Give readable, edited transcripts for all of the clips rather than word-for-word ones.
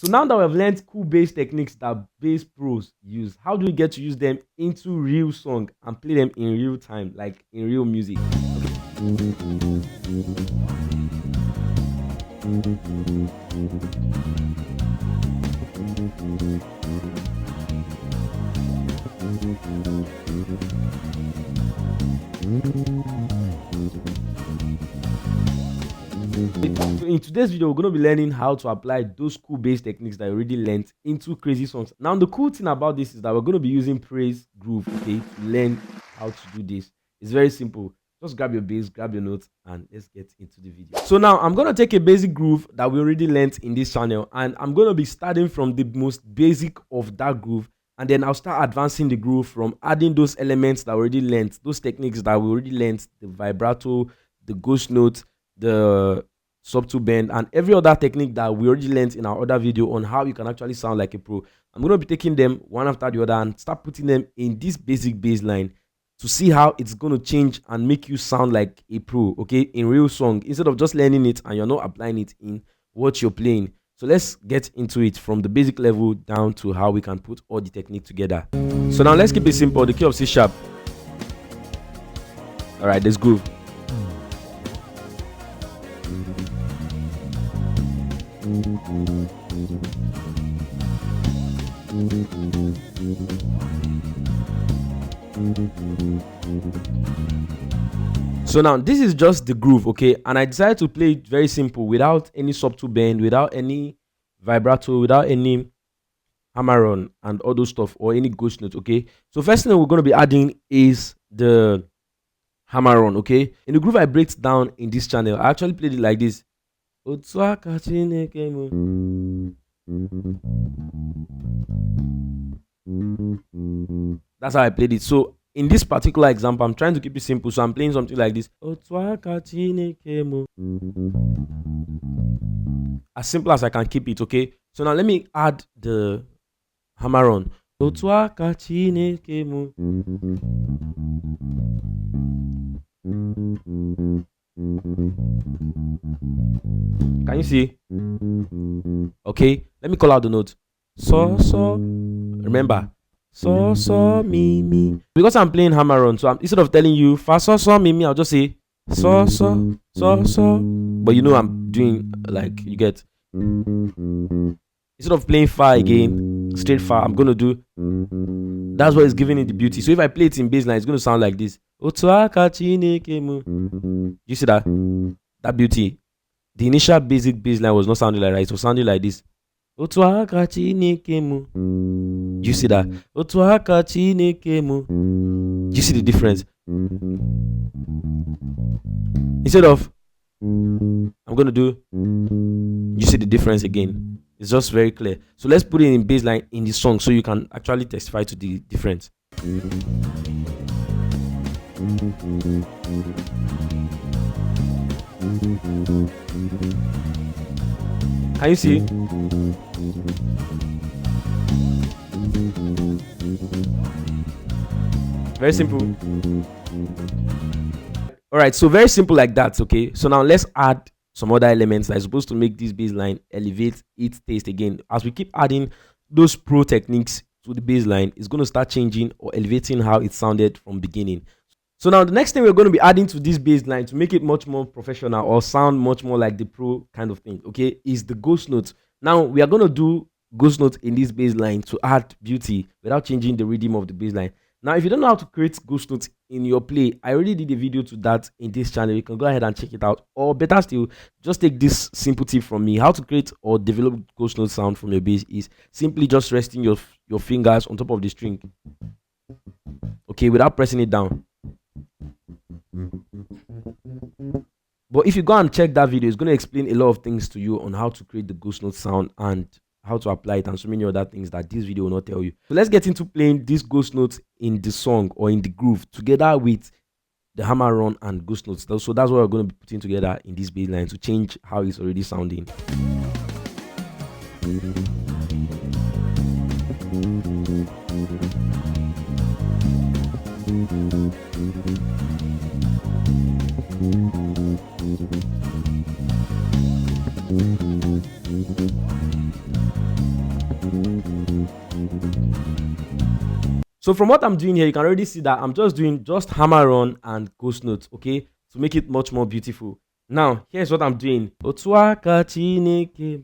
So now that we've learned cool bass techniques that bass pros use, how do we get to use them into real song and play them in real time, like in real music? So in today's video, we're going to be learning how to apply those cool bass techniques that I already learned into crazy songs. Now, the cool thing about this is that we're going to be using praise groove, okay, to learn how to do this. It's very simple. Just grab your bass, grab your notes, and let's get into the video. So now I'm going to take a basic groove that we already learned in this channel, and I'm going to be starting from the most basic of that groove, and then I'll start advancing the groove from adding those elements that we already learned, those techniques that we already learned, the vibrato, the ghost note, the subtle bend, and every other technique that we already learned in our other video on how you can actually sound like a pro. I'm going to be taking them one after the other and start putting them in this basic bass line to see how it's going to change and make you sound like a pro, okay, in real song, instead of just learning it and you're not applying it in what you're playing. So let's get into it from the basic level down to how we can put all the technique together. So now let's keep it simple. The key of C sharp. All right, let's groove. So now this is just the groove, okay, and I decided to play it very simple without any subtle bend, without any vibrato, without any hammer on and all those stuff, or any ghost note, okay. So first thing we're going to be adding is the hammer on, okay. In the groove I break down in this channel, I actually played it like this. That's how I played it. So in this particular example, I'm trying to keep it simple, so I'm playing something like this. As simple as I can keep it, okay. So now let me add the hammer on. Can you see? Okay, let me call out the note. So, remember, so, mi. Because I'm playing hammer on, so instead of telling you fa, so, mi, I'll just say so. But you know I'm doing, like, you get. Instead of playing fa again, straight fa, I'm gonna do. That's what is giving it the beauty. So if I play it in bass line, it's gonna sound like this. You see that? That beauty. The initial basic bass line was not sounding like that. It was sounding like this. You see that? You see the difference? Instead of I'm gonna do, you see the difference again. It's just very clear. So let's put it in bass line in the song so you can actually testify to the difference. Can you see? Very simple. All right, so very simple like that, okay. So now let's add some other elements that are supposed to make this bass line elevate its taste again. As we keep adding those pro techniques to the bass line, it's going to start changing or elevating how it sounded from beginning. So now the next thing we're going to be adding to this bass line to make it much more professional or sound much more like the pro kind of thing, okay, is the ghost notes. Now we are going to do ghost notes in this bass line to add beauty without changing the rhythm of the bass line. Now, if you don't know how to create ghost notes in your play, I already did a video to that in this channel. You can go ahead and check it out. Or better still, just take this simple tip from me. How to create or develop ghost note sound from your bass is simply just resting your fingers on top of the string. Okay, without pressing it down. But if you go and check that video, it's going to explain a lot of things to you on how to create the ghost note sound and how to apply it and so many other things that this video will not tell you. So let's get into playing these ghost notes in the song or in the groove together with the hammer on and ghost notes. So that's what we're going to be putting together in this bass line to change how it's already sounding. So from what I'm doing here, you can already see that I'm just doing hammer on and ghost notes, okay, to make it much more beautiful. Now, here's what I'm doing. Otuaka Chineke.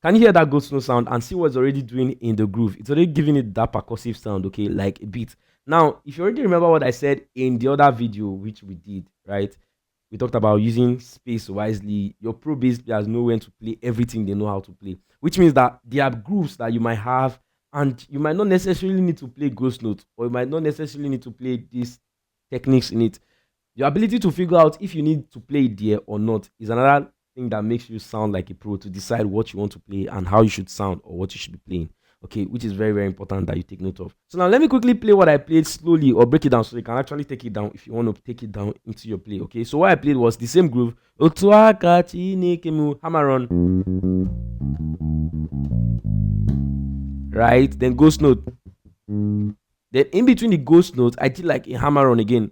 Can you hear that ghost note sound and see what it's already doing in the groove? It's already giving it that percussive sound, okay, like a beat. Now, if you already remember what I said in the other video, which we did, right? We talked about using space wisely. Your pro bass players know when to play everything they know how to play, which means that there are grooves that you might have, and you might not necessarily need to play ghost notes, or you might not necessarily need to play these techniques in it. Your ability to figure out if you need to play it there or not is another thing that makes you sound like a pro, to decide what you want to play and how you should sound or what you should be playing. Okay, which is very, very important that you take note of. So now let me quickly play what I played slowly, or break it down so you can actually take it down if you want to take it down into your play. Okay, so what I played was the same groove. Hammer on. Right, then ghost note. Then in between the ghost notes, I did like a hammer on again.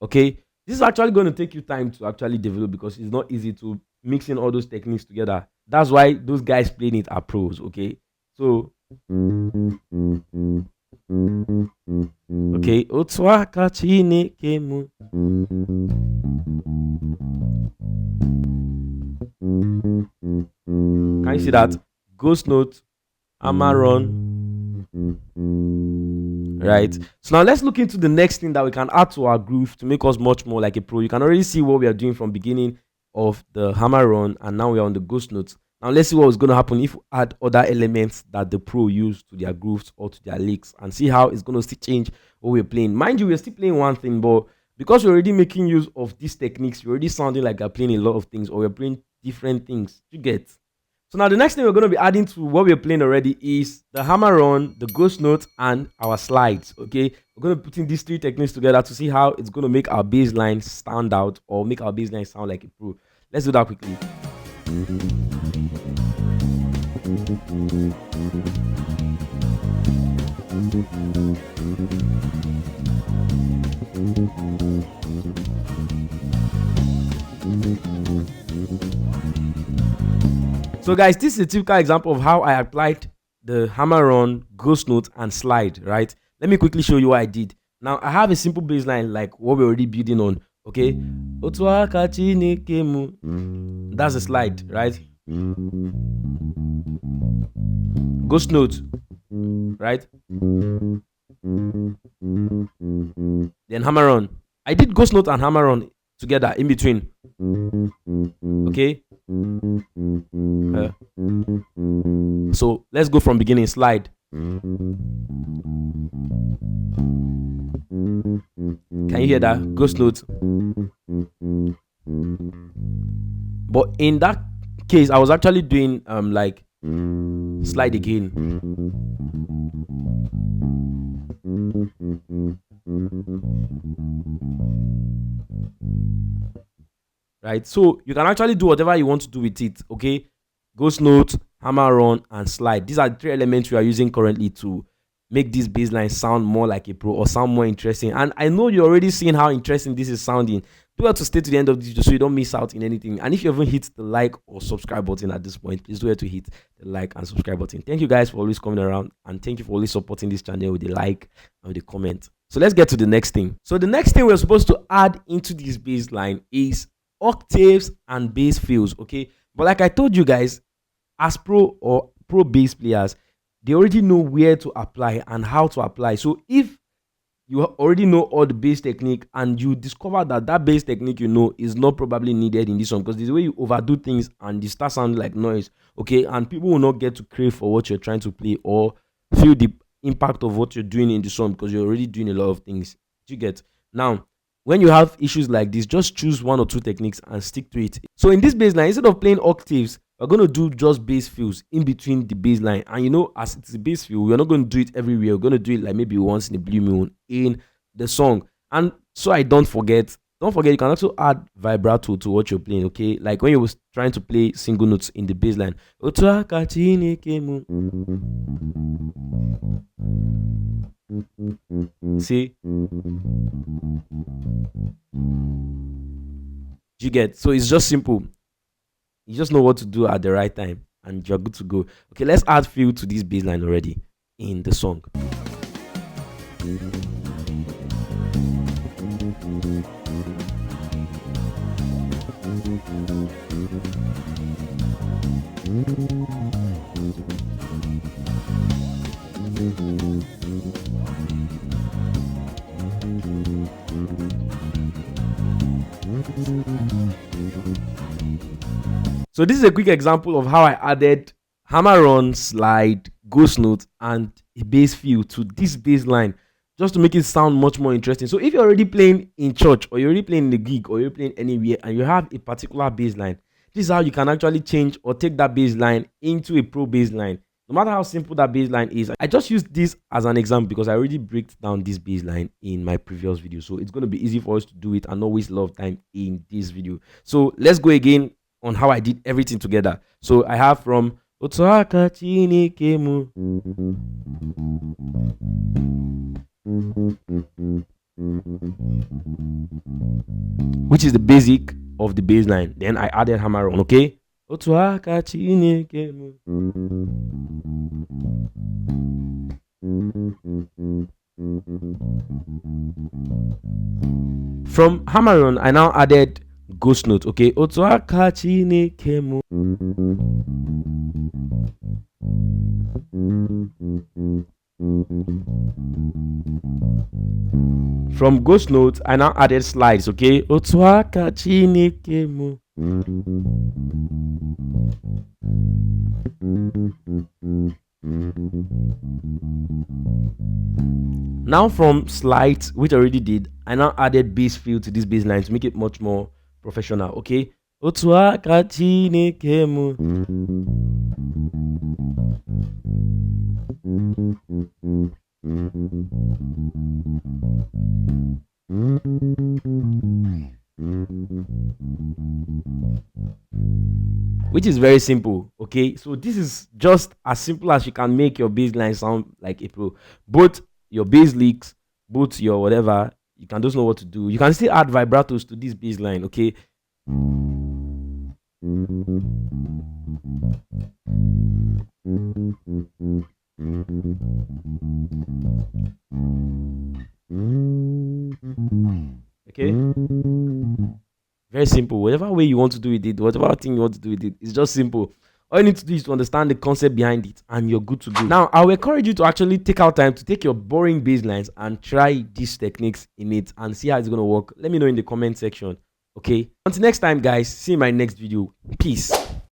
Okay, this is actually going to take you time to actually develop, because it's not easy to mix in all those techniques together. That's why those guys playing it are pros. Okay, so okay, can you see that? Ghost note, hammer on. Right, so now let's look into the next thing that we can add to our groove to make us much more like a pro. You can already see what we are doing from beginning of the hammer on, and now we are on the ghost notes. Now let's see what is going to happen if we add other elements that the pro use to their grooves or to their licks, and see how it's going to still change what we're playing. Mind you, we're still playing one thing, but because we're already making use of these techniques, we're already sounding like we're playing a lot of things, or we're playing different things. You get? So now the next thing we're going to be adding to what we're playing already is the hammer on, the ghost note, and our slides. Okay, we're going to put in these three techniques together to see how it's going to make our bass line stand out, or make our bass line sound like a pro. Let's do that quickly. So guys, this is a typical example of how I applied the hammer on, ghost note, and slide, right? Let me quickly show you what I did. Now I have a simple bass line like what we're already building on. Okay, that's a slide, right? Ghost note, right? Then hammer on. I did ghost note and hammer on together in between. Okay, so let's go from beginning. Slide. Can you hear that? Ghost note. But in that case, I was actually doing like slide again. Right, so you can actually do whatever you want to do with it. Okay, ghost note, hammer on, and slide. These are the three elements we are using currently to make this bass line sound more like a pro, or sound more interesting. And I know you're already seeing how interesting this is sounding. Do well to stay to the end of this video so you don't miss out in anything. And if you haven't hit the like or subscribe button at this point, please do well to hit the like and subscribe button. Thank you guys for always coming around, and thank you for always supporting this channel with a like and with a comment. So let's get to the next thing. So the next thing we're supposed to add into this bass line is octaves and bass fills. Okay, but like I told you guys, as pro or pro bass players, they already know where to apply and how to apply. So if you already know all the bass technique, and you discover that that bass technique you know is not probably needed in this one, because there's a way you overdo things and they start sounding like noise, okay, and people will not get to crave for what you're trying to play or feel the impact of what you're doing in the song, because you're already doing a lot of things. You get? Now when you have issues like this, just choose one or two techniques and stick to it. So in this bass line, instead of playing octaves, we're going to do just bass fills in between the bass line. And you know, as it's a bass fill, we're not going to do it everywhere. We're going to do it like maybe once in a blue moon in the song. And so I don't Don't forget, you can also add vibrato to what you're playing, okay? Like when you was trying to play single notes in the bass line. See? You get? So it's just simple. You just know what to do at the right time and you're good to go. Okay, let's add feel to this bass line already in the song. So this is a quick example of how I added hammer-on, slide, ghost note, and a bass feel to this bass line just to make it sound much more interesting. So if you're already playing in church, or you're already playing in the gig, or you're playing anywhere, and you have a particular bass line, this is how you can actually change or take that bass line into a pro bass line. No matter how simple that bass line is, I just used this as an example because I already break down this bass line in my previous video. So it's going to be easy for us to do it and not waste a lot of time in this video. So let's go again on how I did everything together. So I have from Otoaka Chinekemu, which is the basic of the bass line. Then I added hammer on, okay? Otoaka Chinekemu. From hammer on, I now added ghost note, okay? Otoaka Chinekemu. From ghost note, I now added slides, okay? Otoaka Chinekemu. Now from slides, which I already did, I now added bass feel to this bass line to make it much more professional, okay? Otoaka Chinekemu. Which is very simple, okay? So this is just as simple as you can make your bass line sound like a pro. Both your bass licks, both your whatever, you can just know what to do. You can still add vibratos to this bass line, okay? Okay, very simple. Whatever way you want to do it, whatever thing you want to do with it, it's just simple. All you need to do is to understand the concept behind it and you're good to go. Now I will encourage you to actually take out time to take your boring bass lines and try these techniques in it and see how it's going to work. Let me know in the comment section. Okay, until next time guys, see you in my next video. Peace.